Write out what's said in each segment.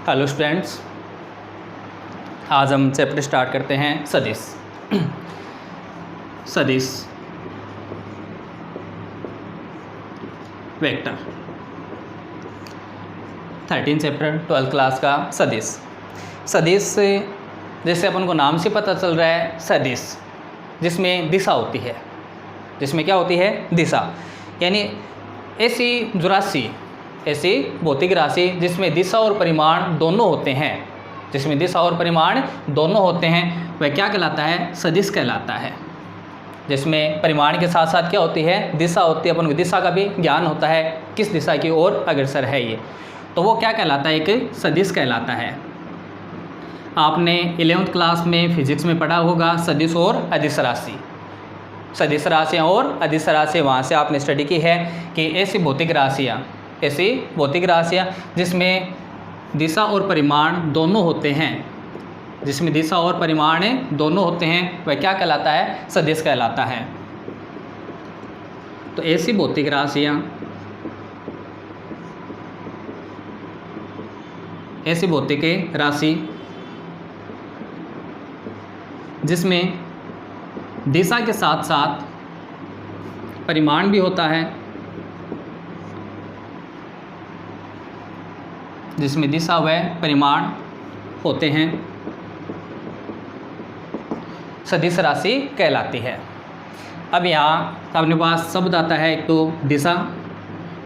Hello students, आज हम chapter start करते हैं सदिश। सदिश वेक्टर 13 चैप्टर 12th क्लास का सदिश। सदिश से जैसे अपन को नाम से पता चल रहा है, सदिश जिसमें दिशा होती है। जिसमें क्या होती है? दिशा। यानी ऐसी भौतिक राशि जिसमें दिशा और परिमाण दोनों होते हैं, जिसमें दिशा और परिमाण दोनों होते हैं, वह क्या कहलाता है? सदिश कहलाता है। जिसमें परिमाण के साथ साथ क्या होती है? दिशा होती है। अपन को दिशा का भी ज्ञान होता है, किस दिशा की ओर अग्रसर है ये, तो वो क्या कहलाता है? एक सदिश कहलाता है। आपने 11th क्लास में फिजिक्स में पढ़ा होगा सदिश और अदिश राशि। सदिश राशियाँ और अदिश राशि, वहाँ से आपने स्टडी की है कि ऐसी भौतिक राशियाँ जिसमें दिशा और परिमाण दोनों होते हैं, जिसमें दिशा और परिमाण दोनों होते हैं, वह क्या कहलाता है? सदिश कहलाता है। तो ऐसी भौतिक राशियाँ, ऐसी भौतिक राशि जिसमें दिशा के साथ साथ परिमाण भी होता है, जिसमें दिशा व परिमाण होते हैं, सदिश राशि कहलाती है। अब यहाँ अपने पास शब्द आता है, एक तो दिशा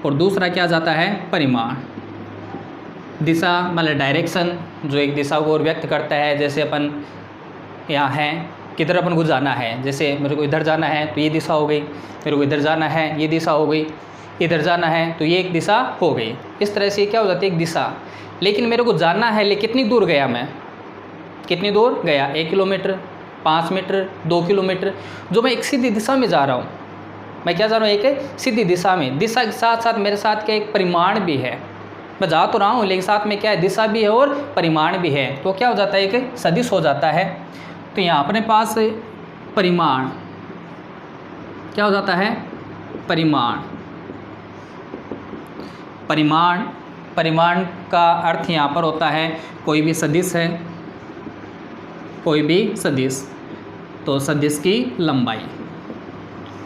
और दूसरा क्या जाता है? परिमाण। दिशा मतलब डायरेक्शन, जो एक दिशा को व्यक्त करता है। जैसे अपन यहाँ हैं, किधर अपन को जाना है, जैसे मेरे को इधर जाना है तो ये दिशा हो गई, मेरे को इधर जाना है ये दिशा हो गई, इधर जाना है तो ये एक दिशा हो गई। इस तरह से क्या हो जाती है? एक दिशा। लेकिन मेरे को जाना है, लेकिन कितनी दूर गया मैं? कितनी दूर गया? 1 किलोमीटर, 5 मीटर, 2 किलोमीटर। जो मैं एक सीधी दिशा में जा रहा हूँ, मैं क्या जा रहा हूँ? एक सीधी दिशा में। दिशा के साथ साथ मेरे साथ क्या एक परिमाण भी है। मैं जा तो रहा हूँ, लेकिन साथ में क्या है? दिशा भी है और परिमाण भी है। तो क्या हो जाता है? एक सदिश हो जाता है। तो यहाँ अपने पास परिमाण क्या हो जाता है? परिमाण का अर्थ यहाँ पर होता है कोई भी सदिश है, कोई भी सदिश, तो सदिश की लंबाई।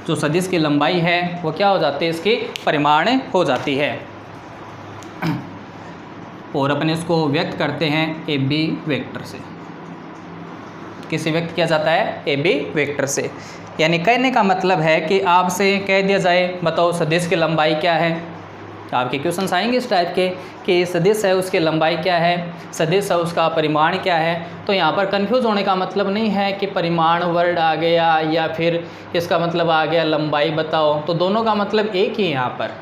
जो सदिश की लंबाई है वो क्या हो जाती है? इसकी परिमाण हो जाती है। और अपन इसको व्यक्त करते हैं ए बी वेक्टर से। किसे व्यक्त किया जाता है? ए बी वेक्टर से। यानी कहने का मतलब है कि आपसे कह दिया जाए, बताओ सदिश की लंबाई क्या है। आपके क्वेश्चंस आएंगे इस टाइप के कि सदिश है उसकी लंबाई क्या है, सदिश है उसका परिमाण क्या है। तो यहाँ पर कंफ्यूज होने का मतलब नहीं है कि परिमाण वर्ड आ गया या फिर इसका मतलब आ गया लंबाई बताओ। तो दोनों का मतलब एक ही है। यहाँ पर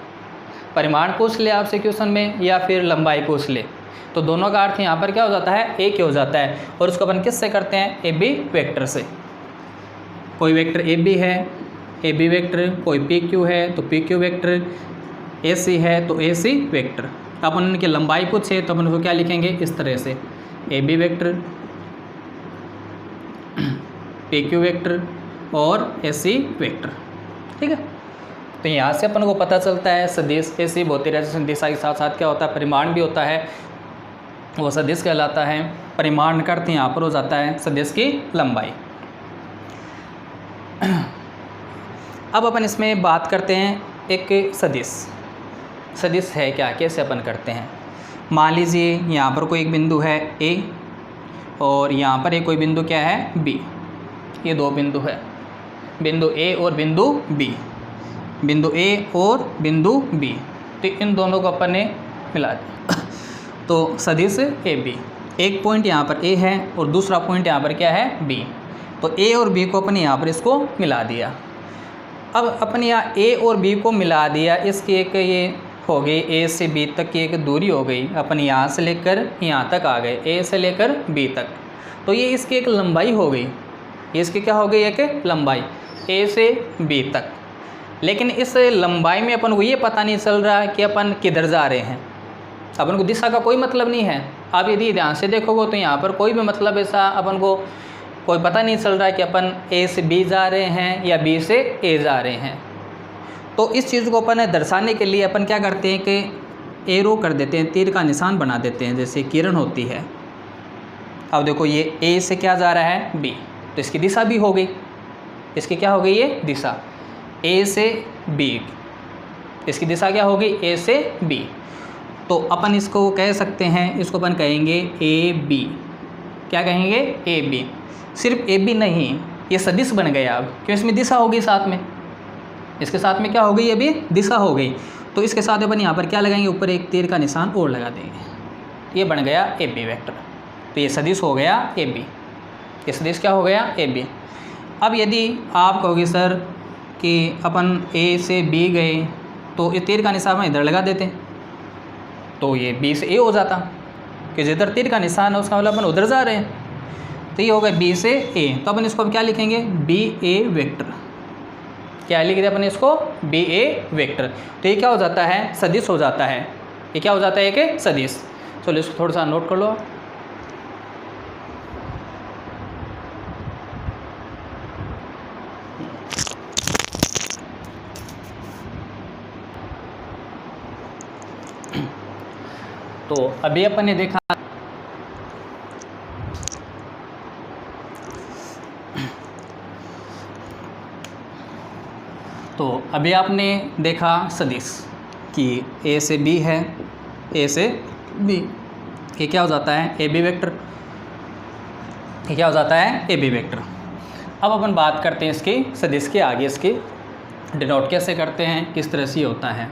परिमाण पूछ ले आपसे क्वेश्चन में या फिर लंबाई पूछ ले, तो दोनों का अर्थ यहाँ पर क्या हो जाता है? एक ही हो जाता है। और उसको अपन किससे करते हैं? ए बी वेक्टर से। कोई वेक्टर ए बी है, ए बी वेक्टर, कोई पी क्यू है तो पी क्यू वेक्टर, ए सी है तो ए सी वेक्टर। अपन उनकी लंबाई पूछे तो अपन उसको क्या लिखेंगे? इस तरह से A B vector, P Q vector और ए सी वेक्टर। ठीक है। तो यहाँ से अपन को पता चलता है सदिश ऐसी भौतिक राशि दिशा के साथ साथ क्या होता है? परिमाण भी होता है, वो सदिश कहलाता है। परिमाण का अर्थ यहाँ पर हो जाता है सदिश की लंबाई। अब अपन इसमें बात करते हैं एक सदिश। सदिश है क्या, कैसे अपन करते हैं? मान लीजिए यहाँ पर कोई एक बिंदु है ए और यहाँ पर एक कोई बिंदु क्या है? बी। ये दो बिंदु है, बिंदु ए और बिंदु बी। बिंदु ए और बिंदु बी, तो इन दोनों को अपन ने मिला दिया तो सदिश ए बी। एक पॉइंट यहाँ पर ए है और दूसरा पॉइंट यहाँ पर क्या है? बी। तो ए और बी को अपन यहाँ पर इसको मिला दिया। अब अपन यहाँ ए और बी को मिला दिया, इसकी एक ये हो गई ए से बी तक की एक दूरी हो गई। अपन यहाँ से लेकर यहाँ तक आ गए, ए से लेकर बी तक। तो ये इसकी एक लंबाई हो गई। ये इसकी क्या हो गई? एक लंबाई ए से बी तक। लेकिन इस लंबाई में अपन को ये पता नहीं चल रहा कि अपन किधर जा रहे हैं। अपन को दिशा का कोई मतलब नहीं है। आप यदि ध्यान से देखोगे तो यहाँ पर कोई भी मतलब ऐसा अपन को कोई पता नहीं चल रहा है कि अपन ए से बी जा रहे हैं या बी से ए जा रहे हैं। तो इस चीज़ को अपन दर्शाने के लिए अपन क्या करते हैं कि एरो कर देते हैं, तीर का निशान बना देते हैं, जैसे किरण होती है। अब देखो ये ए से क्या जा रहा है, बी, तो इसकी दिशा भी हो गई, इसकी क्या हो गई, ये दिशा ए से बी, इसकी दिशा क्या होगी, ए से बी। तो अपन इसको कह सकते हैं, इसको अपन कहेंगे ए बी। क्या कहेंगे, ए बी। सिर्फ ए बी नहीं, ये सदिश बन गया अब, क्यों, इसमें दिशा होगी साथ में, इसके साथ में क्या हो गई, ये भी दिशा हो गई। तो इसके साथ अपन यहाँ पर क्या लगाएंगे, ऊपर एक तीर का निशान और लगा देंगे, ये बन गया ए बी वेक्टर। तो ये सदिश हो गया ए बी, ये सदिश क्या हो गया, ए बी। अब यदि आप कहोगे सर कि अपन ए से बी गए तो ये तीर का निशान हम इधर लगा देते, तो ये बी से ए हो जाता, कि जिधर तीर का निशान है उसका मतलब अपन उधर जा रहे हैं, तो ये हो गया बी से ए। तो अपन इसको क्या लिखेंगे, बी ए वेक्टर। क्या लिख दिया अपन इसको, बी ए वेक्टर। तो ये क्या हो जाता है, सदिश हो जाता है, ये क्या हो जाता है, एक सदिश। चलो इसको थोड़ा सा नोट कर लो। तो अभी अपन ने देखा सदिश कि ए से बी है, ए से बी, ये क्या हो जाता है, ए बी वेक्टर, ये क्या हो जाता है, ए बी वेक्टर। अब अपन बात करते हैं इसकी सदिश के आगे, इसकी डिनोट कैसे करते हैं, किस तरह से होता है।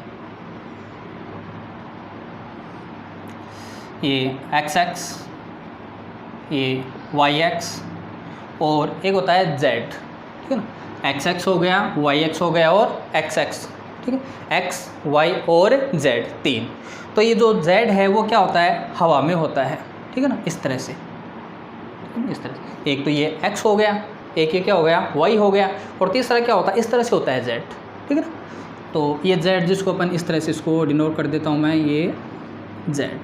ये एक्स एक्स, ये वाई एक्स, और एक होता है जेड, ठीक है ना। एक्स एक्स हो गया, वाई एक्स हो गया, और एक्स एक्स, ठीक है, एक्स वाई और जेड, तीन। तो ये जो जेड है वो क्या होता है, हवा में होता है, ठीक है ना, इस तरह से, इस तरह से। एक तो ये एक्स हो गया, एक ये क्या हो गया, वाई हो गया, और तीसरा क्या होता है, इस तरह से होता है जेड, ठीक है ना। तो ये जेड जिसको अपन इस तरह से इसको डिनोट कर देता हूँ मैं, ये जेड,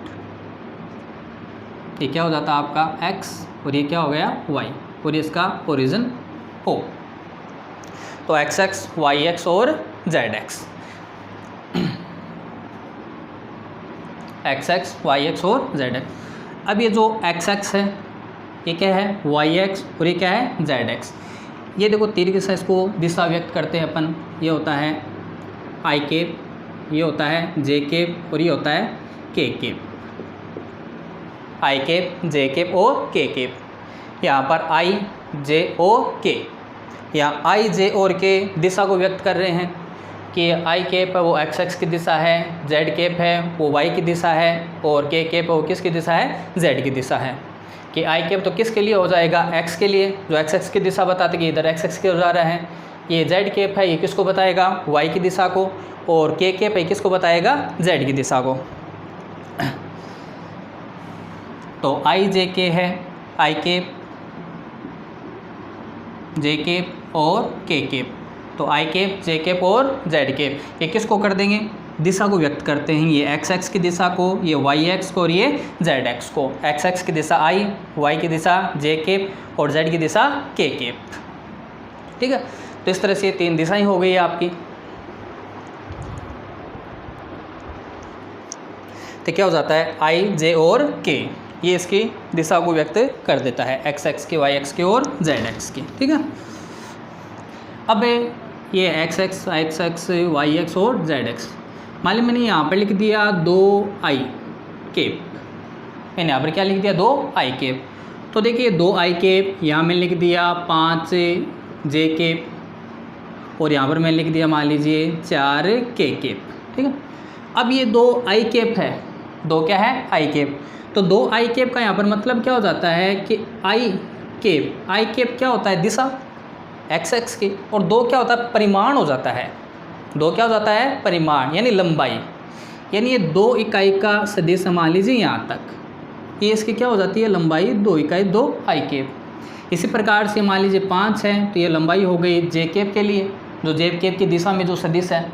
ये क्या हो जाता है आपका x, और ये क्या हो गया y, और ये इसका ओरिजिन O। तो एक्स एक्स, वाई एक्स और z x, x x, y x और जेड एक्स। अब ये जो एक्स एक्स है ये क्या है, वाई एक्स, और ये क्या है, जेड एक्स। ये देखो तीर के साथ इसको दिशा व्यक्त करते हैं अपन, ये होता है आई केप, ये होता है जे केप, और ये होता है के केप, आई केप, जे केप और के केप। यहाँ पर आई जे ओ के, यहाँ आई जे और के दिशा को व्यक्त कर रहे हैं कि आई केप है वो एक्स एक्स की दिशा है, जेड केप है वो वाई की दिशा है, और के केप है वो किसकी दिशा है, जेड की दिशा है। कि आई केप तो किसके लिए हो जाएगा, एक्स के लिए, जो एक्स एक्स की दिशा बताते कि इधर एक्स एक्स की हो जा रहा है। ये जेड केप है, ये किसको बताएगा, वाई की दिशा को, और के केप है किसको बताएगा, जेड की दिशा को। तो आई जे के है, आई केप, जे केप और के केप। तो आई केप, जे केप और जेड केप, ये किसको कर देंगे, दिशा को व्यक्त करते हैं। ये एक्स एक्स की दिशा को, ये वाई एक्स को, और ये जेड एक्स को। एक्स एक्स की दिशा आई, वाई की दिशा जे केप, और जेड की दिशा के केप, ठीक है। तो इस तरह से तीन दिशाएं हो गई है आपकी। तो क्या हो जाता है, आई जे और के, ये इसकी दिशा को व्यक्त कर देता है, एक्स एक्स की, वाई एक्स की और जेड एक्स की, ठीक है। अब ये एक्स एक्स, वाई एक्स और जेड एक्स, मान ली मैंने यहाँ पर लिख दिया 2 आई केप, मैंने यहाँ पर क्या लिख दिया, 2 आई केप। तो देखिए 2 आई केप, यहाँ मैंने लिख दिया 5 जे केप, और यहाँ पर मैंने लिख दिया मान लीजिए 4 के केप, ठीक है। अब ये 2 आई केप है, 2 क्या है, आई केप। तो 2 आई केप का यहाँ पर मतलब क्या हो जाता है कि आई केप क्या होता है, दिशा एक्स एक्स की, और 2 क्या होता है, परिमाण हो जाता है। 2 क्या हो जाता है, परिमाण, यानी लंबाई, यानी ये 2 इकाई का सदिश मान लीजिए यहाँ तक, ये इसकी क्या हो जाती है, लंबाई 2 इकाई, 2 आई केप। इसी प्रकार से मान लीजिए 5 है, तो ये लंबाई हो गई जे केप के लिए, जो जे केप की दिशा में जो सदिश है,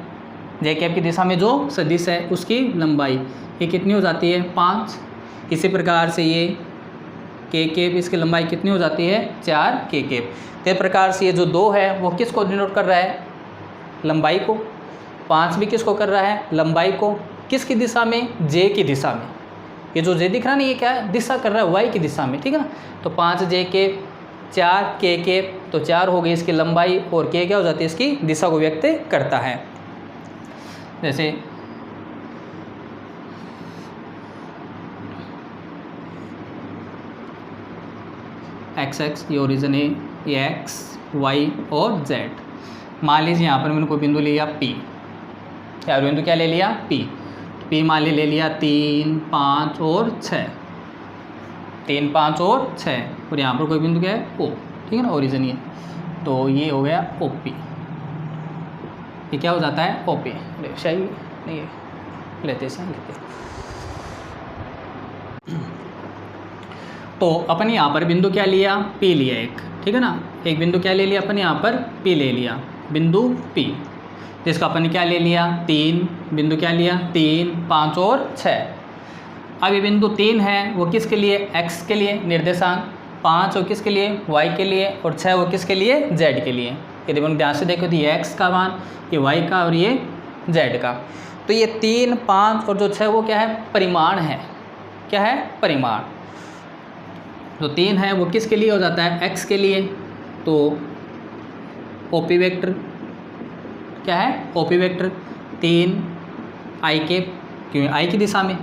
जे केप की दिशा में जो सदिश है उसकी लंबाई ये कितनी हो जाती है, 5। इसी प्रकार से ये के केप, इसकी लंबाई कितनी हो जाती है, 4 के केप। तो इस प्रकार से ये जो 2 है वो किसको डिनोट कर रहा है, लंबाई को। 5 भी किसको कर रहा है, लंबाई को, किसकी दिशा में, जे की दिशा में। ये जो जे दिख रहा है ना, ये क्या है, दिशा कर रहा है वाई की दिशा में, ठीक है ना। तो 5 जे के 4 के तो 4 हो गई इसकी लंबाई, और के क्या हो जाती है, इसकी दिशा को व्यक्त करता है। जैसे एक्स एक्स, ये ओरिजिन है, ये एक्स वाई और जेड। मान लीजिए यहाँ पर मैंने कोई बिंदु लिया पी, या बिंदु क्या ले लिया, पी मान ले लिया 3, 5 और 6, 3, 5 और 6, और यहाँ पर कोई बिंदु क्या है, ओ, ठीक है ना, ओरिजिन ये। तो ये हो गया ओ पी, ये क्या हो जाता है, ओ पी। सही नहीं है, लेते तो अपन यहाँ पर बिंदु क्या लिया, पी लिया एक, ठीक है ना। एक बिंदु क्या ले लिया अपन यहाँ पर, पी ले लिया, बिंदु पी, जिसका अपन ने क्या ले लिया, 3, बिंदु क्या लिया, 3, 5 और 6। अब ये बिंदु 3 है वो किसके लिए, x के लिए निर्देशांक, 5 वो किसके लिए, y के लिए, और 6 वो किसके लिए, z के लिए। यदि हम ध्यान से देखो तो ये x का मान, ये y का और ये z का। तो ये 3, 5 और जो 6 वो क्या है, परिमाण है, क्या है, परिमाण। जो 3 है वो किसके लिए हो जाता है, x के लिए। तो OP वेक्टर क्या है, OP वेक्टर 3 i के, क्यों i की दिशा में,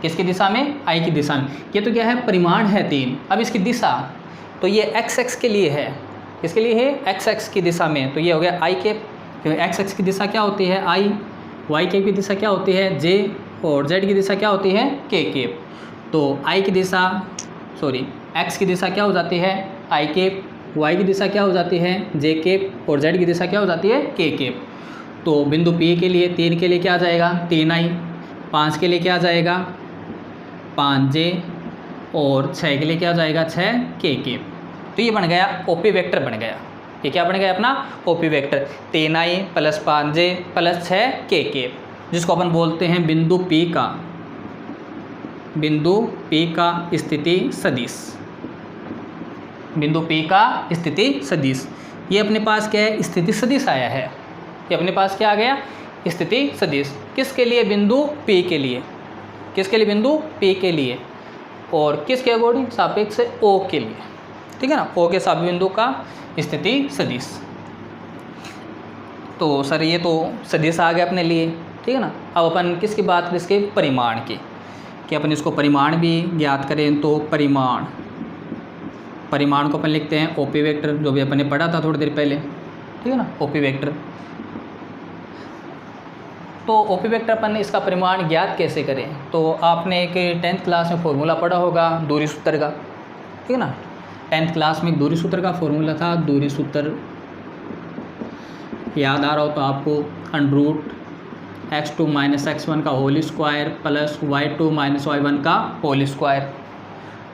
किसकी दिशा में, i की दिशा में। ये तो क्या है, परिमाण है 3। अब इसकी दिशा, तो ये x के लिए है, किसके लिए है, x की दिशा में। तो ये हो गया i के, क्योंकि x की दिशा क्या होती है, i, y के की दिशा क्या होती है, j, और z की दिशा क्या होती है, k। तो i की दिशा, सॉरी x की दिशा क्या हो जाती है, i के, y की दिशा क्या हो जाती है, j के, और z की दिशा क्या हो जाती है, k। तो बिंदु P के लिए 3 के लिए क्या आ जाएगा, 3i, 5 के लिए क्या आ जाएगा, 5j, और 6 के लिए क्या आ जाएगा, 6k। तो ये बन गया OP वेक्टर बन गया। ये क्या बन गया अपना, OP vector 3i + 5j + 6k, जिसको अपन बोलते हैं बिंदु P का स्थिति सदिश, बिंदु P का स्थिति सदिश। ये अपने पास क्या है, स्थिति सदिश आया है, ये अपने पास क्या आ गया, स्थिति सदिश। किसके लिए, बिंदु P के लिए, किसके लिए, बिंदु P के लिए, और किसके अकॉर्डिंग, सापेक्ष O के लिए, ठीक है ना, O के सापेक्ष बिंदु का स्थिति सदिश। तो सर ये तो सदिश आ गया अपने लिए, ठीक है ना। अब अपन किसकी बात करें, इसके परिमाण की, कि अपन इसको परिमाण भी ज्ञात करें। तो परिमाण को अपन लिखते हैं OP वेक्टर, जो भी अपन ने पढ़ा था थोड़ी देर पहले, ठीक है ना, OP वेक्टर। तो OP वेक्टर अपन इसका परिमाण ज्ञात कैसे करें। तो आपने एक 10th क्लास में फॉर्मूला पढ़ा होगा दूरी सूत्र का, ठीक है ना। 10th क्लास में दूरी सूत्र का फॉर्मूला था, दूरी सूत्र याद आ रहा हो तो आपको, √x2 - x1 का whole square plus y2 - y1 का होल स्क्वायर।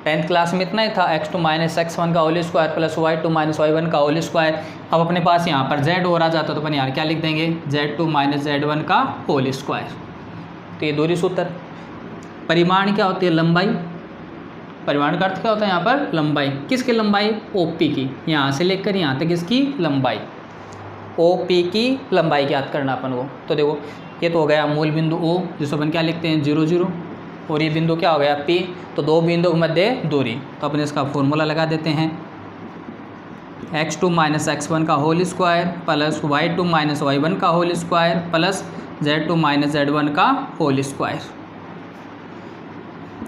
10th क्लास में इतना ही था, x2 - x1 का whole square plus y2 - y1 का होल स्क्वायर। अब अपने पास यहाँ पर z और आ जाता तो अपन यहाँ क्या लिख देंगे, z2 - z1 का होल स्क्वायर। तो ये दूरी सूत्र। परिमाण क्या होती है, लंबाई। परिमाण का अर्थ क्या होता है यहाँ पर, लंबाई। किसकी लंबाई, OP की, यहाँ से लेकर यहाँ तक इसकी लंबाई, OP की लंबाई ज्ञात करना अपन को। तो देखो ये तो हो गया मूल बिंदु O, जिसको अपन क्या लिखते हैं, 0, 0, और ये बिंदु क्या हो गया P। तो दो बिंदुओं के मध्य दूरी, तो अपन इसका फॉर्मूला लगा देते हैं, x2 - x1 का whole square plus y2 - y1 का whole square plus z2 - z1 का होल स्क्वायर।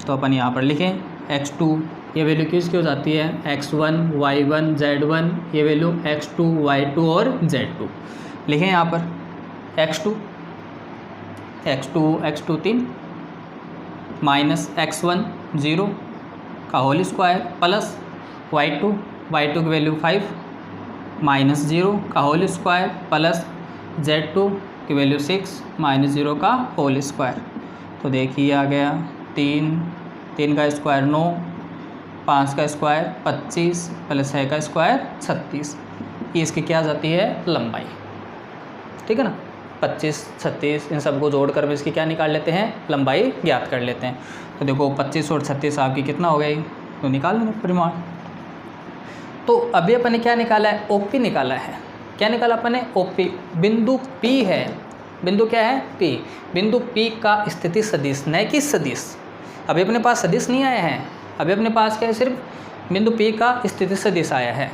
तो अपन यहाँ पर लिखें x2, ये वैल्यू किसकी हो जाती है, x1 y1 z1, ये वैल्यू x2 y2 और z2 लिखें यहाँ पर। x2 3 माइनस x1 0 का होल स्क्वायर प्लस y2 की वैल्यू 5 माइनस 0 का होल स्क्वायर प्लस z2 की वैल्यू 6 माइनस 0 का होल स्क्वायर। तो देखिए आ गया 3 का स्क्वायर 9, 5 का स्क्वायर 25 प्लस 6 का स्क्वायर 36। ये इसकी क्या जाती है, लंबाई, ठीक है ना। 25 36 इन सबको जोड़कर भी इसकी क्या निकाल लेते हैं, लंबाई ज्ञात कर लेते हैं। तो देखो 25 और 36 आपकी कितना हो गई, तो निकाल लेंगे परिमाण। तो अभी अपन ने क्या निकाला है, OP निकाला है। क्या निकाला अपन ने, OP। बिंदु P है, बिंदु क्या है P। बिंदु P का स्थिति सदिश, न कि सदिश। अभी अपने पास सदिश नहीं आया है, अभी अपने पास क्या है, सिर्फ बिंदु P का स्थिति सदिश आया है।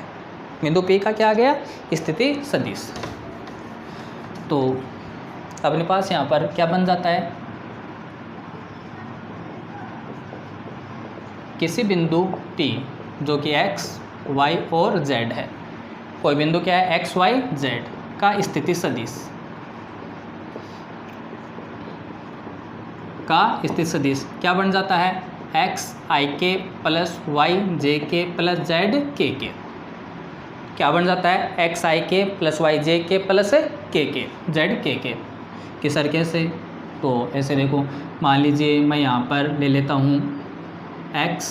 बिंदु P का क्या आ गया, स्थिति सदिश। तो अपने पास यहाँ पर क्या बन जाता है, किसी बिंदु P जो कि x, y और z है, कोई बिंदु क्या है x, y, z का स्थिति सदिश, का स्थिति सदिश क्या बन जाता है, x i k plus y j k plus z k के। क्या बन जाता है, x i k plus y j k plus k के z k के। किस तरीके से, तो ऐसे देखो, मान लीजिए मैं यहाँ पर ले लेता हूँ x,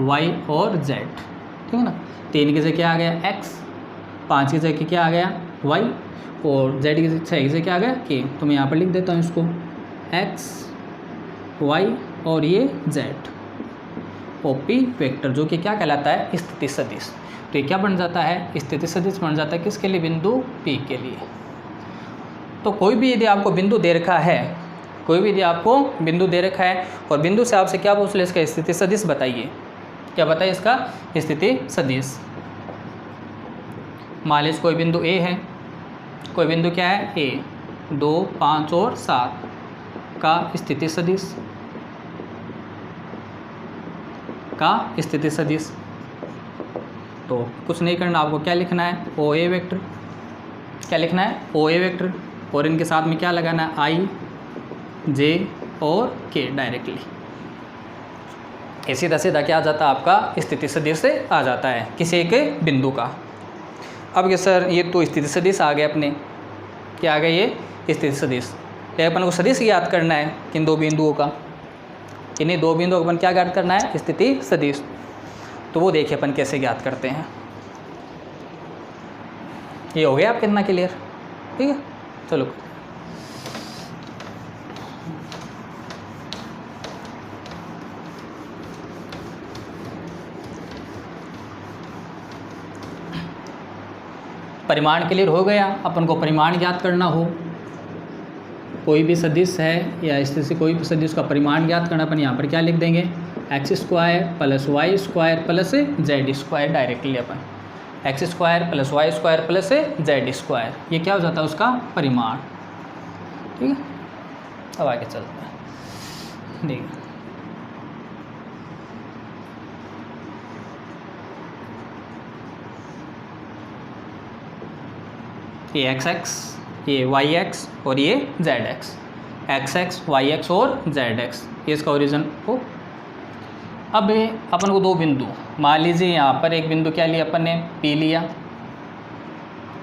y और z, ठीक है ना। 3 की जगह क्या आ गया x, 5 की जगह क्या आ गया y और z की 6 की जगह क्या आ गया k। तो मैं यहाँ पर लिख देता हूँ इसको x, y और ये z, OP वेक्टर, जो कि क्या कहलाता है, स्थिति सदिश। तो ये क्या बन जाता है, स्थिति सदिश बन जाता है किसके लिए, बिंदु P के लिए। तो कोई भी यदि आपको बिंदु दे रखा है, कोई भी यदि आपको बिंदु दे रखा है और बिंदु से आपसे क्या पूछ ले, इसका स्थिति सदिश बताइए। क्या बताइए इसका स्थिति सदिश। मान लीजिए कोई बिंदु A है, कोई बिंदु क्या है A, 2, 5 और 7 का स्थिति सदिश, का स्थिति सदिश। तो कुछ नहीं करना, आपको क्या लिखना है, OA वेक्टर। क्या लिखना है, OA वेक्टर, और इनके साथ में क्या लगाना है, I, J और K डायरेक्टली। इसी तरह सीधा क्या आ जाता है, आपका स्थिति सदिश से आ जाता है किसी एक बिंदु का। अब ये सर ये तो स्थिति सदिश आ गए अपने, क्या आ गया ये स्थिति सदिश। ये अपन को सदिश याद करना है किन दो बिंदुओं का, इन्हीं दो बिंदुओं का अपन क्या ज्ञात करना है, स्थिति सदिश। तो वो देखिए अपन कैसे ज्ञात करते हैं। ये हो गया आप कितना क्लियर, ठीक है। चलो परिमाण क्लियर हो गया। अपन को परिमाण ज्ञात करना हो, कोई भी सदिश है या स्थिति से कोई भी सदिश का परिमाण ज्ञात करना, अपन यहाँ पर क्या लिख देंगे, x square plus Y square plus Z square. Directly अपन x square plus Y square plus Z square, ये क्या हो जाता है उसका परिमाण, ठीक है। अब आगे चलते हैं, देखिए ये x, ये y और ये z, x, y और z, ये इसका ओरिजिन हो। अब अपन को दो बिंदु, मान लीजिए यहाँ पर एक बिंदु क्या लिया अपन ने, P लिया,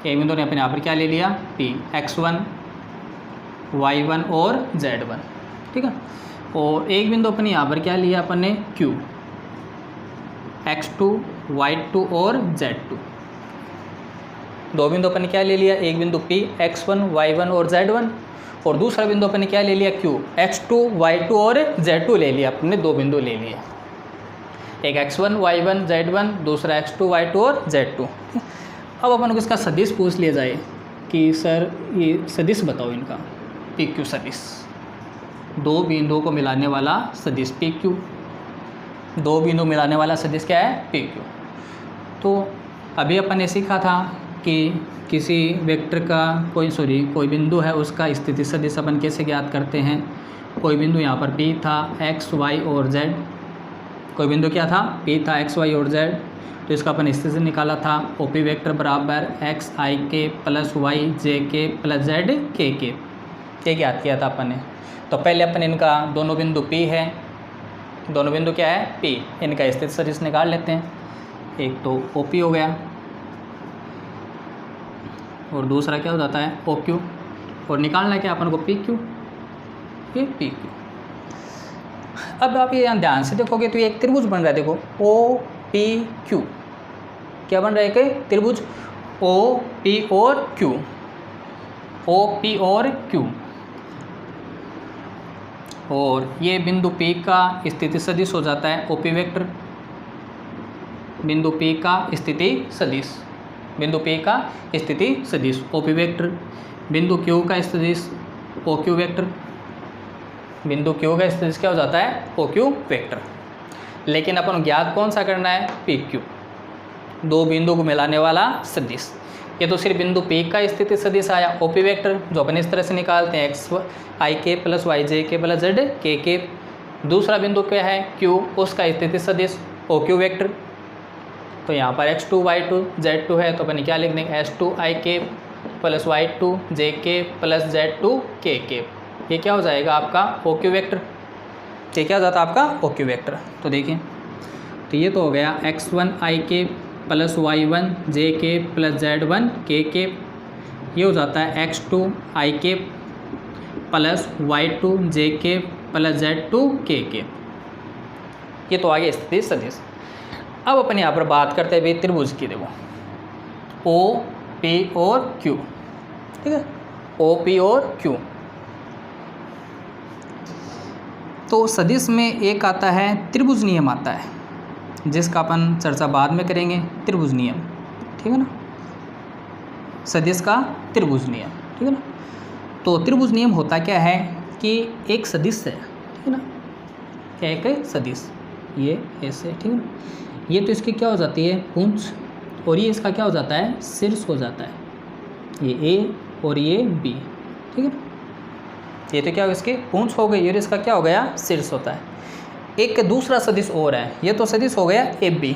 एक बिंदु ने अपन यहाँ पर क्या ले लिया, P, x1, y1 और z1, ठीक है। और एक बिंदु अपन यहाँ पर क्या लिया अपन ने, Q, x2, y2 और z2। दो बिंदु अपन ने क्या ले लिया, एक बिंदु P, x1, y1 और z1, और दूसरा बिंदु अपन ने क्या ले लिया, Q, x2, y2 और z2 ले लिया, अपन ने दो बिंदु ले लिए, एक x1, y1, z1, दूसरा x2, y2 और z2। अब अपन को इसका सदिश पूछ लिया जाए कि सर ये सदिश बताओ इनका, PQ सदिश, दो बिंदुओं को मिलाने वाला सदिश PQ, दो बिंदु मिलाने वाला सदिश क्या है, PQ। तो अभी अपन ने सीखा था कि किसी वेक्टर का कोई बिंदु है, उसका स्थिति सदिश अपन कैसे ज्ञात करते हैं। कोई बिंदु यहाँ पर P था, x, y और z, कोई बिंदु क्या था, P था, x, y और z, तो इसका अपन स्थिति निकाला था, OP वेक्टर बराबर x i k plus y j k plus z k के, ये ज्ञात किया था अपन ने। तो पहले अपन इनका दोनों बिंदु P है, दोनों बिंदु क्या है P, इनका स्थिति सदिश निकाल लेते हैं। एक तो OP हो गया और दूसरा क्या हो जाता है OQ, और निकालना क्या अपन को PQ, ये PQ। अब आप ये ध्यान से देखोगे तो ये एक त्रिभुज बन रहा है, देखो OPQ, क्या बन रहा है कि त्रिभुज OP और Q, OP और Q, और ये बिंदु P का स्थिति सदिश हो जाता है OP वेक्टर, बिंदु P का स्थिति सदिश, बिंदु P का स्थिति सदिश OP वेक्टर। बिंदु क्यू का सदिश ओ क्यू वेक्टर, बिंदु क्यू का सदिश क्या हो जाता है ओ क्यू वेक्टर। लेकिन अपन ज्ञात कौन सा करना है पी क्यू, दो बिंदु को मिलाने वाला सदिश। ये तो सिर्फ बिंदु पी का स्थिति सदिश आया ओपी वेक्टर, जो अपन इस तरह से निकालते हैं एक्स आई के प्लस वाई जे के प्लस जेड के के। दूसरा बिंदु क्या है क्यू, उसका स्थिति सदिश ओ क्यू वेक्टर। तो यहाँ पर x2 y2 z2 है, तो अपन क्या लिख देंगे s2 i के प्लस y2 j के प्लस z2 k के। ये क्या हो जाएगा आपका ओ क्यू वेक्टर, ये क्या हो जाता है आपका ओ क्यू वेक्टर। तो देखिए, तो ये तो हो गया x1 i के प्लस y1 j के प्लस z1 k के। ये हो जाता है x2 i के प्लस y2 j के प्लस z2 k के। ये तो आगे स्थिति सदिश। अब अपन यहाँ पर बात करते हैं भाई त्रिभुज की। देखो ओ पी और क्यू, ठीक है, ओ पी और क्यू। तो सदिश में एक आता है त्रिभुज नियम आता है, जिसका अपन चर्चा बाद में करेंगे, त्रिभुज नियम, ठीक है ना, सदिश का त्रिभुज नियम, ठीक है ना। तो त्रिभुज नियम होता क्या है कि एक सदिश है, ठीक है ना, क्या एक सदिश, ये ऐसे, ठीक है ना, ये तो इसकी क्या हो जाती है पूंछ, और ये इसका क्या हो जाता है शीर्ष हो जाता है, ये ए और ये बी, ठीक है। ये तो क्या हो इसकी पूंछ हो गई और इसका क्या हो गया शीर्ष होता है। एक दूसरा सदिश और है, ये तो सदिश हो गया ए बी,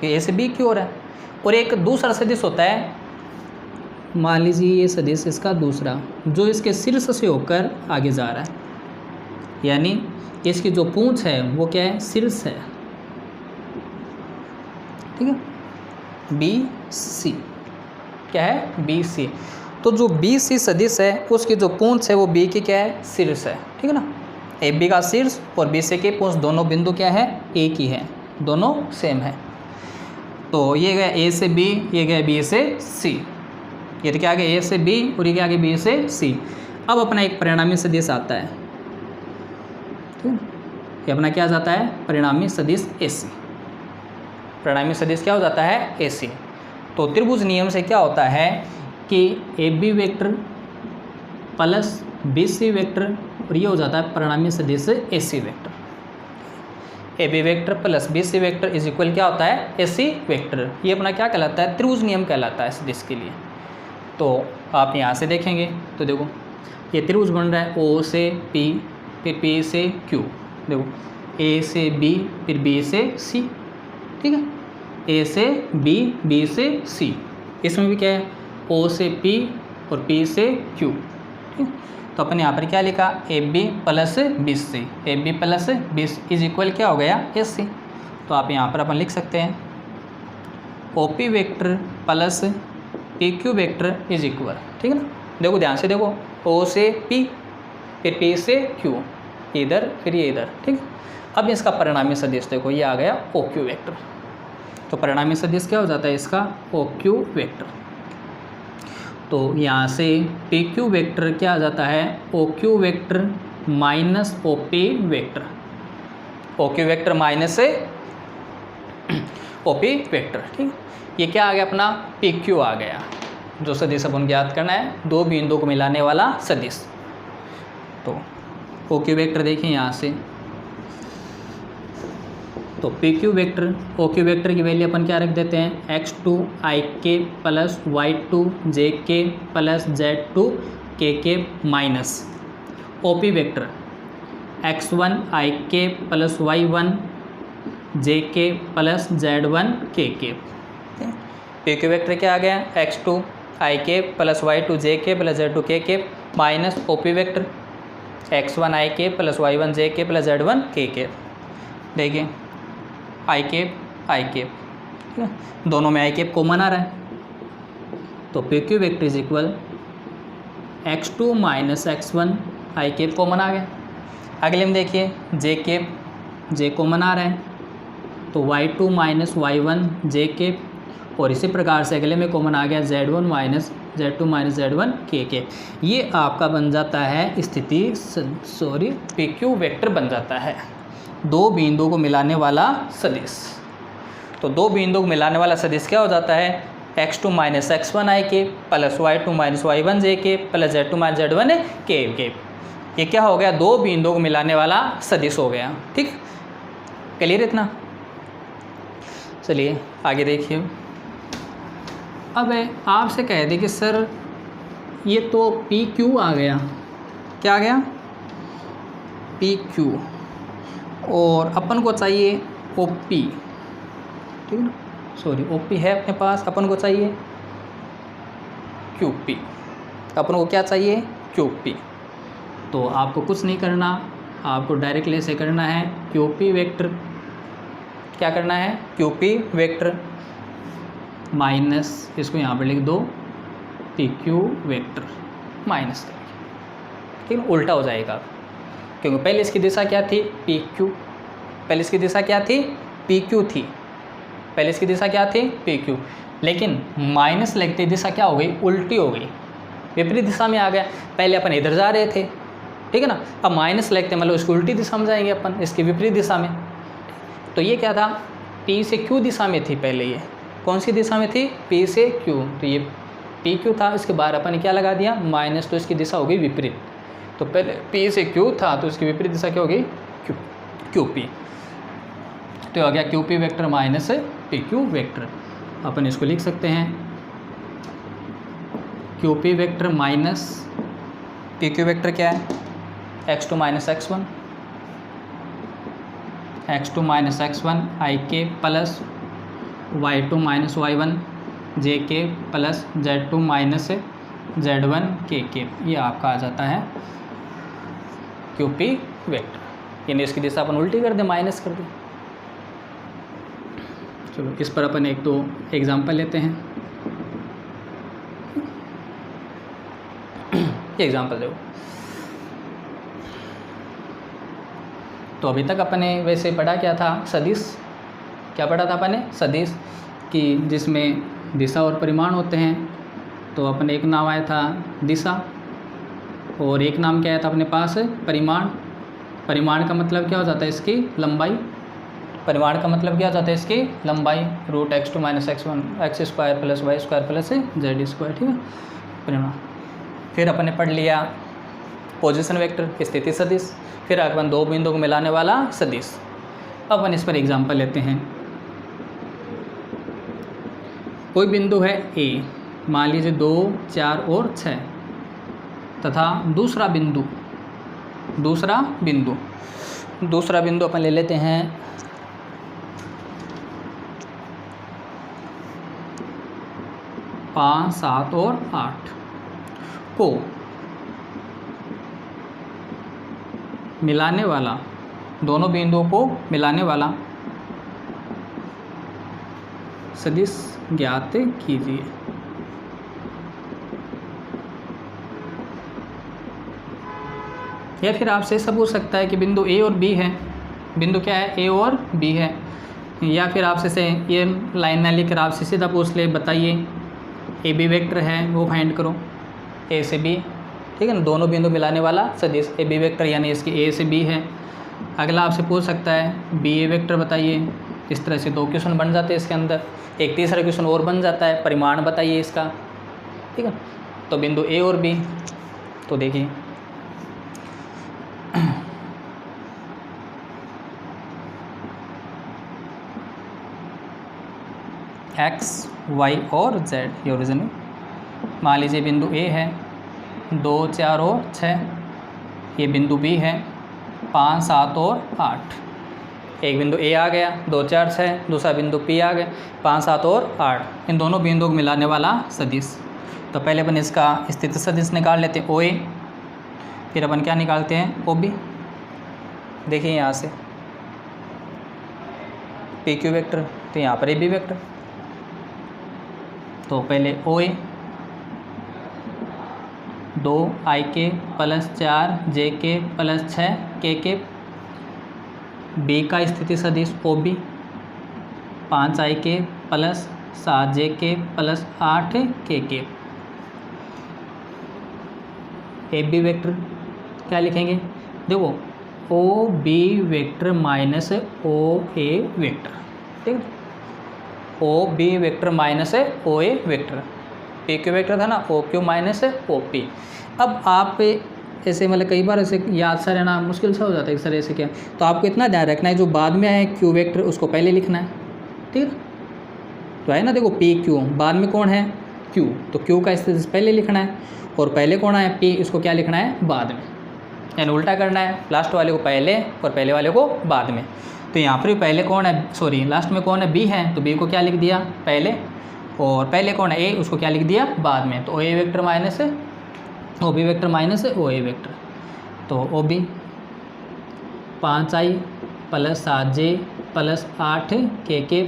ये ए से बी की ओर है। और एक दूसरा सदिश होता है, मान लीजिए ये सदिश इसका दूसरा, जो इसके शीर्ष से होकर आगे जा रहा है, यानी इसकी जो पूंछ है वो क्या है शीर्ष है, ठीक है, बी सी, क्या है बी सी। तो जो बी सी सदिश है उसकी जो पूंछ है वो बी की क्या है शीर्ष है, ठीक है ना। ए बी का शीर्ष और बी सी की पूंछ दोनों बिंदु क्या है एक ही है, दोनों सेम है। तो ये गया ए से बी, ये गया बी से सी, ये तो क्या आ गया ए से बी और ये क्या आ गया बी से सी। अब अपना एक परिणामी सदिश आता है, ठीक है, ये अपना क्या जाता है परिणामी सदिश ए सी। परिणामी सदिश क्या हो जाता है ए सी। तो त्रिभुज नियम से क्या होता है कि A B vector plus B C vector, और ये हो जाता है परिणामी सदिश A C vector. A B vector plus B C vector is equal क्या होता है ए सी वेक्टर। ये अपना क्या कहलाता है त्रिभुज नियम कहलाता है सदिश के लिए। तो आप यहाँ से देखेंगे तो देखो ये त्रिभुज बन रहा है ओ से पी, फिर पी से क्यू, देखो ए से बी, फिर बी से सी, ठीक है, ए से बी, बी से सी। इसमें भी क्या है ओ से पी और पी से क्यू, ठीक। तो अपन यहाँ पर क्या लिखा A B plus B C, A B plus B is equal क्या हो गया एस सी। तो आप यहाँ पर अपन लिख सकते हैं O P vector plus P Q vector is equal, ठीक है ना। देखो ध्यान से देखो ओ से पी, फिर पी से क्यू, इधर फिर ये इधर, ठीक है। अब इसका परिणामी सदिश देखो ये आ गया ओ क्यू वेक्टर। तो परिणामी सदिश क्या हो जाता है इसका ओ क्यू वेक्टर। तो यहाँ से पी क्यू वेक्टर क्या आ जाता है O Q vector minus O P vector, O Q vector minus से ओ पी वेक्टर, ठीक। ये क्या आ गया अपना पी क्यू आ गया, जो सदिश अपन ज्ञात करना है दो बिंदुओं को मिलाने वाला सदिश। तो ओ क्यू वेक्टर देखें यहाँ से, तो P Q vector O Q vector की वैल्यू अपन क्या रख देते हैं x2 i के प्लस y2 j के प्लस z2 k के minus O P vector x1 i के प्लस y1 j के प्लस z1 k के। पी क्यू वेक्टर क्या आ गया x2 i के प्लस y2 j के प्लस z2 k के minus O P vector x1 i के प्लस y1 j के प्लस z1 k के। देखिए आई केप, ठीक है, दोनों में आई केप कॉमन आ रहा है। तो P Q vector is equal x2 minus x1 i cap common आ गया। अगले में देखिए जे केप, जे कॉमन आ रहा है, तो y2 माइनस y1 जे केप, और इसी प्रकार से अगले में कॉमन आ गया z1 minus z2 minus z1 के। ये आपका बन जाता है स्थिति पी क्यू वेक्टर बन जाता है दो बिंदुओं को मिलाने वाला सदिश। तो दो बिंदुओं को मिलाने वाला सदिश क्या हो जाता है x2 माइनस x1 आई के प्लस y2 माइनस y1 जे के प्लस z2 माइनस z1 के। ये क्या हो गया, दो बिंदुओं को मिलाने वाला सदिश हो गया। ठीक, क्लियर इतना। चलिए आगे देखिए। अब आपसे कह दे कि सर ये तो पी क्यू आ गया, क्या आ गया, पी क्यू, और अपन को चाहिए ओ पी, ठीक है ना, सॉरी ओ पी है अपने पास, अपन को चाहिए क्यू पी, अपन को क्या चाहिए, क्यू पी। तो आपको कुछ नहीं करना, आपको डायरेक्टली ऐसे करना है, क्यू पी वेक्टर, क्या करना है, क्यू पी वेक्टर माइनस, इसको यहाँ पर लिख दो पी क्यू वेक्टर माइनस, ठीक है, उल्टा हो जाएगा, क्योंकि पहले इसकी दिशा क्या थी, पी क्यू, पहले इसकी दिशा क्या थी, पी क्यू थी, पहले इसकी दिशा क्या थी, पी क्यू, लेकिन माइनस लगते दिशा क्या हो गई, उल्टी हो गई, विपरीत दिशा में आ गया। पहले अपन इधर जा रहे थे, ठीक है ना, अब माइनस लगते मतलब इसकी उल्टी दिशा में जाएंगे अपन, इसकी विपरीत दिशा में। तो ये क्या था, पी से क्यू दिशा में थी पहले, ये कौन सी दिशा में थी, पी से क्यू, तो ये पी क्यू था, इसके बाद अपन ने क्या लगा दिया, माइनस, तो इसकी दिशा हो गई विपरीत। तो पहले पी से क्यू था, तो इसकी विपरीत दिशा क्या हो गई, क्यू, क्यू पी, तो आ गया Q P vector minus P Q vector. अपन इसको लिख सकते हैं Q P vector minus P Q vector क्या है, x2 minus x1, x2 minus x1 आई के प्लस y2 माइनस y1 जे के प्लस z2 माइनस z1 के, ये आपका आ जाता है क्यू पी वेक्टर। यानी इसकी दिशा अपन उल्टी कर दे, माइनस कर दे। चलो इस पर अपन एक दो एग्जाम्पल लेते हैं। ये एग्जाम्पल देखो, तो अभी तक अपने वैसे पढ़ा क्या था, सदिश, क्या पढ़ा था अपने, सदिश कि जिसमें दिशा और परिमाण होते हैं। तो अपने एक नाम आया था दिशा, और एक नाम क्या आया था अपने पास, परिमाण। परिमाण का मतलब क्या हो जाता है, इसकी लंबाई। परिमाण का मतलब क्या हो जाता है, इसकी लंबाई, root x2 minus x1 x square plus Y square plus Z square, ठीक है, परिमाण। फिर अपन ने पढ़ लिया पोजीशन वेक्टर, स्थिति सदिश, फिर अपन दो बिंदुओं को मिलाने वाला सदिश। अब अपन इस पर एग्जांपल लेते हैं। कोई बिंदु है A, मान लीजिए 2, 4 और 6, तथा दूसरा बिंदु अपन ले लेते हैं 5, 7 और 8 को मिलाने वाला, दोनों बिंदुओं को मिलाने वाला सदिश ज्ञात कीजिए। या फिर आपसे ऐसा पूछ सकता है कि बिंदु ए और बी है, बिंदु क्या है, ए और बी है। या फिर आपसे से ये लाइन ना लिखकर आपसे सीधा पूछ ले, बताइए ए बी वेक्टर है वो फाइंड करो, ए से बी, ठीक है ना, दोनों बिंदु मिलाने वाला सदिश ए बी वेक्टर, यानी इसकी ए से बी है। अगला आपसे पूछ सकता है बी ए वेक्टर बताइए। इस तरह से दो क्वेश्चन बन जाते हैं इसके अंदर। एक तीसरा क्वेश्चन और बन जाता है, परिमाण बताइए इसका, ठीक है। तो बिंदु ए और बी, तो देखिए x, y और z, ये ओरिजिन है। मान लीजिए बिंदु A है 2, 4 और 6, ये बिंदु B है 5, 7 और 8। एक बिंदु A आ गया 2, 4, 6, दूसरा बिंदु P आ गया 5, 7 और 8। इन दोनों बिंदुओं को मिलाने वाला सदिश। तो पहले अपन इसका स्थिति सदिश निकाल लेते हैं OA, फिर अपन क्या निकालते हैं OB। देखिए यहाँ से PQ वेक्टर, तो यहाँ पर AB वेक्टर। तो पहले OA 2 IK plus 4 JK plus 6 KK, B का स्थिति सदिश OB 5 IK plus 7 JK plus 8 KK। AB vector क्या लिखेंगे, देखो OB vector minus OA vector, ठीक है। ओ बी वेक्टर माइनस है ओ A vector, P Q vector था ना, ओ क्यू माइनस है ओ पी। अब आप ऐसे मतलब कई बार ऐसे याद सा रहना मुश्किल सा हो जाता है इस तरह से क्या, तो आपको इतना ध्यान रखना है जो बाद में आए क्यू वेक्टर उसको पहले लिखना है, ठीक है। तो है ना, देखो पी क्यू, बाद में कौन है क्यू, तो क्यू का स्थिति पहले लिखना है, और पहले कौन है पी, इसको क्या लिखना है बाद में, यानी उल्टा करना है, लास्ट वाले को पहले और पहले वाले को बाद में। तो यहाँ पर पहले कौन है, सॉरी लास्ट में कौन है बी है, तो बी को क्या लिख दिया पहले, और पहले कौन है ए, उसको क्या लिख दिया बाद में। तो ओ ए वेक्टर माइनस है ओ बी वेक्टर माइनस है ओ ए वेक्टर, तो O B 5i plus 7j plus 8k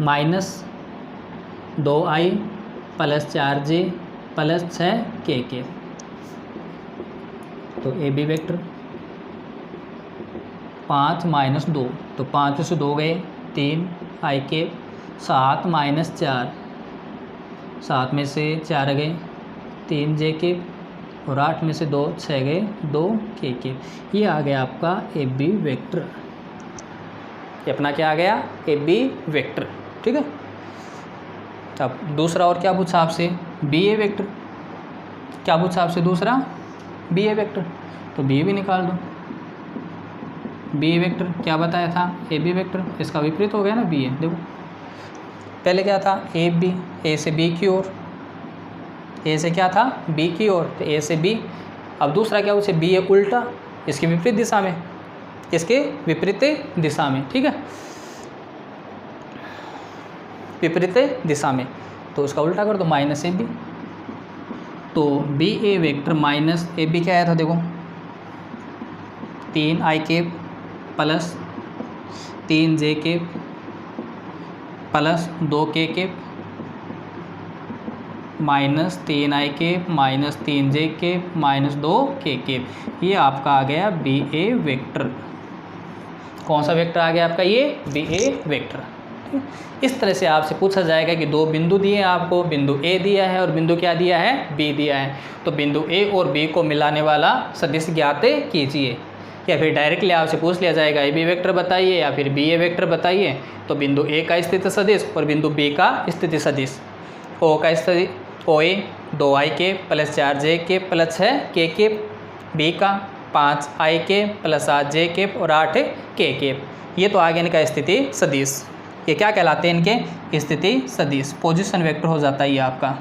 minus 2i plus 4j plus 6k। तो ए बी वेक्टर 5 माइनस 2, तो 5 से 2 गए 3i के, 7 माइनस 4, 7 में से 4 गए 3j के, और 8 में से 2 6 गए 2k। ये आ गया आपका ए बी वेक्टर, ये अपना क्या आ गया ए बी वेक्टर, ठीक है। अब दूसरा और क्या पूछा आपसे, बी ए वेक्टर, क्या पूछा आपसे दूसरा बी ए वेक्टर, तो बी ए भी निकाल दो। बी ए वेक्टर क्या बताया था ए बी वेक्टर, इसका विपरीत हो गया ना बी ए, देखो पहले क्या था ए बी, ए से बी की ओर, ए से क्या था बी की ओर, तो ए से बी। अब दूसरा क्या उसे बी है उल्टा, इसके विपरीत दिशा में, इसके विपरीत दिशा में, ठीक है, विपरीत दिशा में, तो उसका उल्टा कर दो माइनस ए बी। तो B A vector minus A B क्या आया था देखो, 3i के प्लस 3j के प्लस 2k के माइनस 3i के माइनस 3j के माइनस 2k के, ये आपका आ गया बी ए वेक्टर। कौन सा वेक्टर आ गया आपका, ये बी ए वेक्टर। इस तरह से आपसे पूछा जाएगा कि दो बिंदु दिए हैं आपको, बिंदु ए दिया है और बिंदु क्या दिया है बी दिया है, तो बिंदु ए और बी को मिलाने वाला सदिश ज्ञात कीजिए। या फिर डायरेक्टली आपसे पूछ लिया जाएगा ए बी वेक्टर बताइए या फिर बी ए वेक्टर बताइए, तो बिंदु ए का स्थिति सदिश और बिंदु बी का स्थिति सदिश, ओ का स्थिति ओ ए 2i के प्लस 4j के प्लस 6k के, बी का 5i के प्लस 7j के और 8k के, ये तो आगे इनका स्थिति सदिश। ये क्या कहलाते हैं इनके स्थिति सदिश, पोजीशन वेक्टर हो जाता है ये आपका,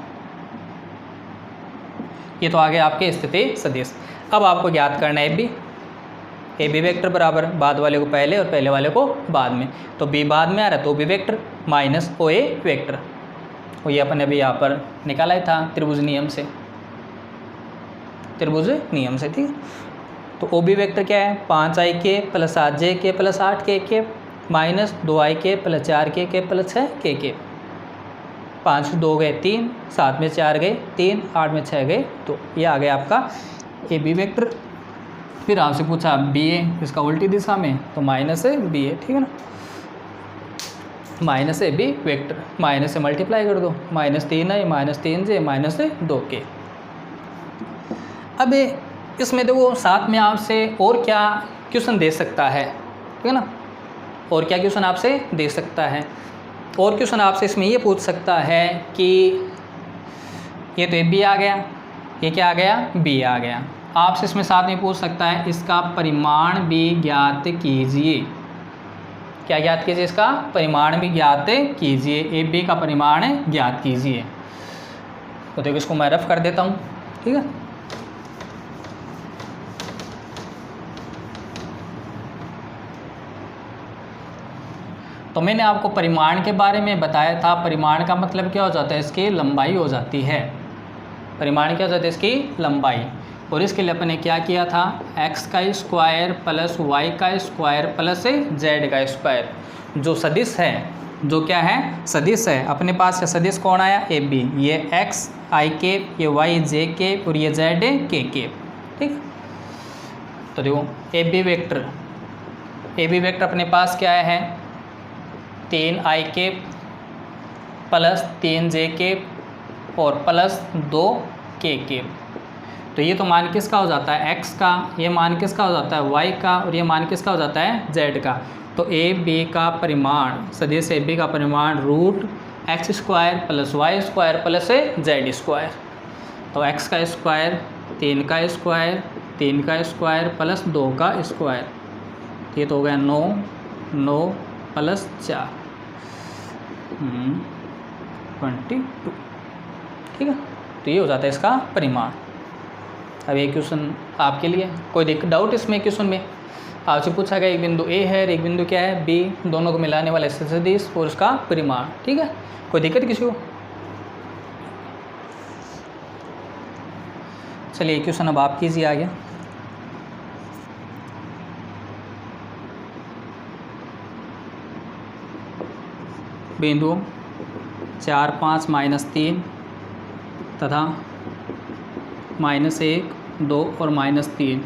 ये तो आगे आपके स्थिति सदिश। अब आपको ज्ञात करना है ए बी वेक्टर बराबर बाद वाले को पहले और पहले वाले को बाद में, तो बी बाद में आ रहा है तो B vector minus O A vector, और ये अपन अभी यहाँ पर निकाला ही था त्रिभुज नियम से, त्रिभुज नियम से, ठीक है। तो ओ बी वेक्टर क्या है 5i के प्लस 7j के प्लस 8k के माइनस 2i के प्लस 4k के प्लस 6k के, 5 से 2 गए 3, 7 में 4 गए 3, 8 में 6 गए, तो ये आ गया आपका ए बी वेक्टर। फिर आपसे पूछा बी ए, इसका उल्टी दिशा में, तो माइनस है बी ए, ठीक है ना, minus A B vector, minus से मल्टीप्लाई कर दो, minus 3i minus 3j minus 2k। अब इसमें देखो साथ में आपसे और क्या क्वेश्चन दे सकता है, ठीक है ना, और क्या क्वेश्चन आपसे दे सकता है, और क्वेश्चन आपसे इसमें ये पूछ सकता है कि ये तो ए बी आ गया, ये क्या आ गया बी आ गया, आपसे इसमें साथ में पूछ सकता है इसका परिमाण भी ज्ञात कीजिए। क्या ज्ञात कीजिए, इसका परिमाण भी ज्ञात कीजिए, ए बी का परिमाण ज्ञात कीजिए। तो देखो इसको मैं रफ कर देता हूँ, ठीक है। तो मैंने आपको परिमाण के बारे में बताया था, परिमाण का मतलब क्या हो जाता है, इसकी लंबाई हो जाती है, परिमाण क्या हो जाता है इसकी लंबाई। और इसके लिए अपने क्या किया था, x का स्क्वायर प्लस y का स्क्वायर प्लस z का स्क्वायर, जो सदिश है, जो क्या है सदिश है, अपने पास ये सदिश कौन आया ए बी, ये x i के, ये y j के और ये z k के, ठीक। तो देखो ए बी वेक्टर अपने पास क्या है 3i के प्लस 3j के और प्लस 2k के, तो ये तो मान किसका हो जाता है x का, ये मान किसका हो जाता है y का और ये मान किसका हो जाता है z का। तो ए बी का परिमाण, सदिश ए बी का परिमाण root x square plus Y square plus Z square. तो एक्स का स्क्वायर 3 का स्क्वायर 3 का स्क्वायर प्लस 2 का स्क्वायर, ये तो हो गया 9 9 प्लस 4 22। ठीक है, तो ये हो जाता है इसका परिमाण। अब ये क्वेश्चन आपके लिए, कोई डाउट इसमें क्वेश्चन में? आपसे पूछा गया एक बिंदु ए है और एक बिंदु क्या है बी, दोनों को मिलाने वाला सदिश और उसका परिमाण। ठीक है, कोई दिक्कत किसी को? चलिए क्वेश्चन अब आप कीजिए आगे। बिंदु 4 5 -3 तथा -1 2 और -3